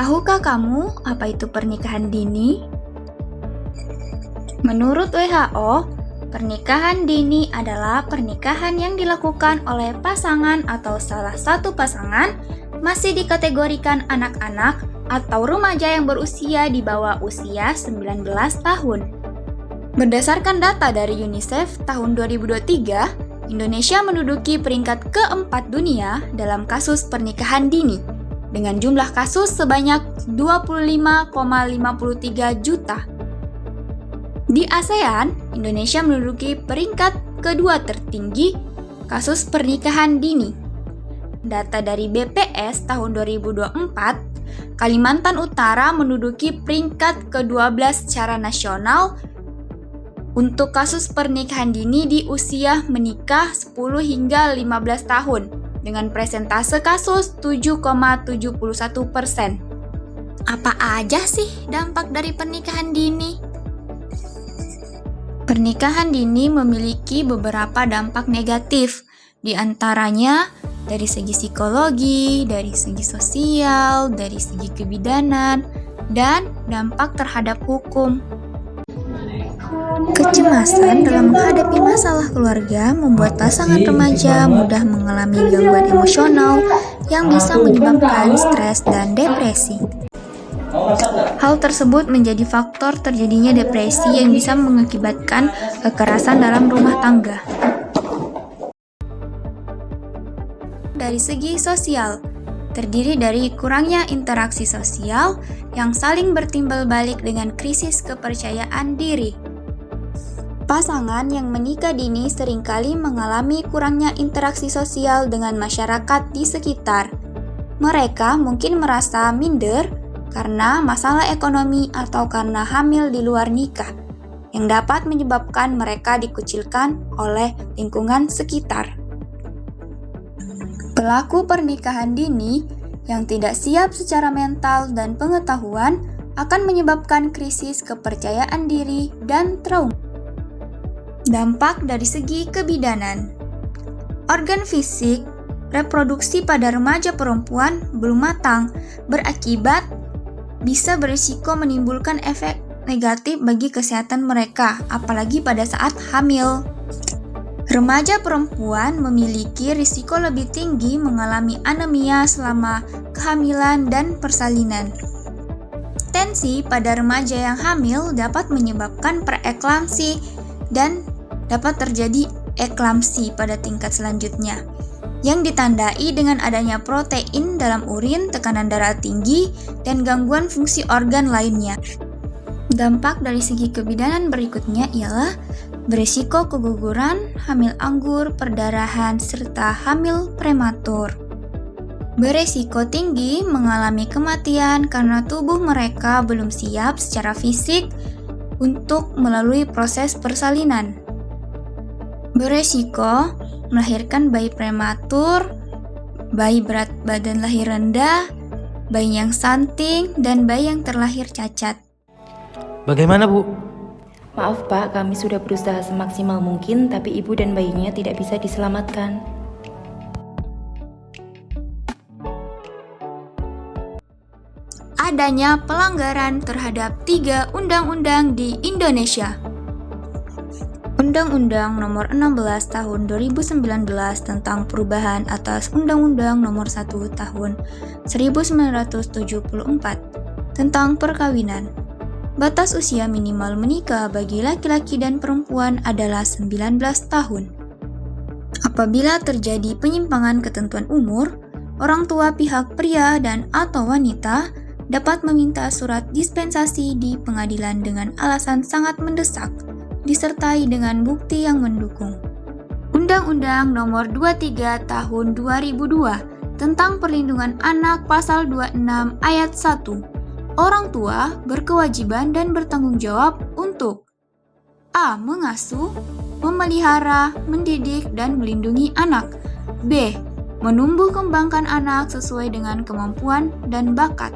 Tahukah kamu apa itu pernikahan dini? Menurut WHO, pernikahan dini adalah pernikahan yang dilakukan oleh pasangan atau salah satu pasangan masih dikategorikan anak-anak atau remaja yang berusia di bawah usia 19 tahun. Berdasarkan data dari UNICEF tahun 2023, Indonesia menduduki peringkat keempat dunia dalam kasus pernikahan dini, dengan jumlah kasus sebanyak 25,53 juta. Di ASEAN, Indonesia menduduki peringkat kedua tertinggi kasus pernikahan dini. Data dari BPS tahun 2024, Kalimantan Utara menduduki peringkat ke-12 secara nasional untuk kasus pernikahan dini di usia menikah 10 hingga 15 tahun dengan presentase kasus 7,71%. Apa aja sih dampak dari pernikahan dini? Pernikahan dini memiliki beberapa dampak negatif, di antaranya dari segi psikologi, dari segi sosial, dari segi kebidanan, dan dampak terhadap hukum. Kecemasan dalam menghadapi masalah keluarga membuat pasangan remaja mudah mengalami gangguan emosional yang bisa menyebabkan stres dan depresi. Hal tersebut menjadi faktor terjadinya depresi yang bisa mengakibatkan kekerasan dalam rumah tangga. Dari segi sosial, terdiri dari kurangnya interaksi sosial yang saling bertimbal balik dengan krisis kepercayaan diri. Pasangan yang menikah dini seringkali mengalami kurangnya interaksi sosial dengan masyarakat di sekitar. Mereka mungkin merasa minder karena masalah ekonomi atau karena hamil di luar nikah, yang dapat menyebabkan mereka dikucilkan oleh lingkungan sekitar. Pelaku pernikahan dini yang tidak siap secara mental dan pengetahuan akan menyebabkan krisis kepercayaan diri dan trauma. Dampak dari segi kebidanan. Organ fisik reproduksi pada remaja perempuan belum matang, berakibat bisa berisiko menimbulkan efek negatif bagi kesehatan mereka, apalagi pada saat hamil. Remaja perempuan memiliki risiko lebih tinggi mengalami anemia selama kehamilan dan persalinan. Tensi pada remaja yang hamil dapat menyebabkan preeklamsi dan dapat terjadi eklamsi pada tingkat selanjutnya, yang ditandai dengan adanya protein dalam urin, tekanan darah tinggi, dan gangguan fungsi organ lainnya. Dampak dari segi kebidanan berikutnya ialah berisiko keguguran, hamil anggur, perdarahan, serta hamil prematur. Beresiko tinggi mengalami kematian karena tubuh mereka belum siap secara fisik untuk melalui proses persalinan. Beresiko melahirkan bayi prematur, bayi berat badan lahir rendah, bayi yang stunting, dan bayi yang terlahir cacat. Bagaimana, Bu? Maaf Pak, kami sudah berusaha semaksimal mungkin, tapi ibu dan bayinya tidak bisa diselamatkan. Adanya pelanggaran terhadap 3 undang-undang di Indonesia. Undang-Undang Nomor 16 Tahun 2019 tentang perubahan atas Undang-Undang Nomor 1 Tahun 1974 tentang perkawinan. Batas usia minimal menikah bagi laki-laki dan perempuan adalah 19 tahun. Apabila terjadi penyimpangan ketentuan umur, orang tua pihak pria dan atau wanita dapat meminta surat dispensasi di pengadilan dengan alasan sangat mendesak, disertai dengan bukti yang mendukung. Undang-Undang Nomor 23 Tahun 2002 tentang Perlindungan Anak Pasal 26 Ayat 1. Orang tua berkewajiban dan bertanggung jawab untuk A. Mengasuh, memelihara, mendidik, dan melindungi anak. B. Menumbuh kembangkan anak sesuai dengan kemampuan dan bakat.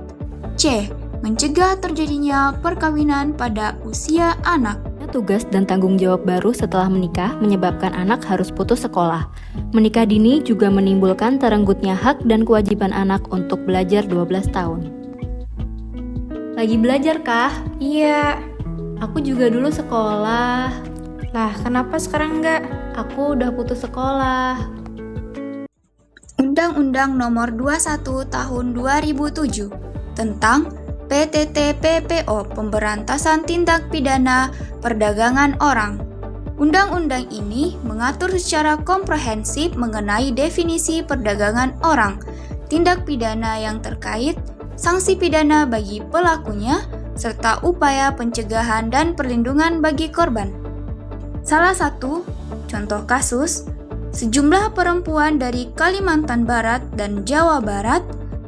C. Mencegah terjadinya perkawinan pada usia anak. Tugas dan tanggung jawab baru setelah menikah menyebabkan anak harus putus sekolah. Menikah dini juga menimbulkan terenggutnya hak dan kewajiban anak untuk belajar 12 tahun. Lagi belajar kah? Iya. Aku juga dulu sekolah. Lah, kenapa sekarang enggak? Aku udah putus sekolah. Undang-Undang Nomor 21 Tahun 2007 tentang PTT-PPO Pemberantasan Tindak Pidana Perdagangan Orang. Undang-undang ini mengatur secara komprehensif mengenai definisi perdagangan orang, tindak pidana yang terkait, sanksi pidana bagi pelakunya, serta upaya pencegahan dan perlindungan bagi korban. Salah satu contoh kasus, sejumlah perempuan dari Kalimantan Barat dan Jawa Barat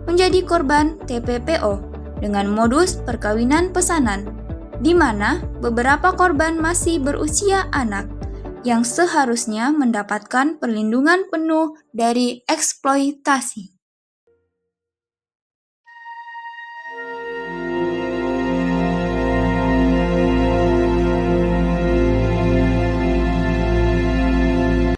menjadi korban TPPO dengan modus perkawinan pesanan, di mana beberapa korban masih berusia anak yang seharusnya mendapatkan perlindungan penuh dari eksploitasi.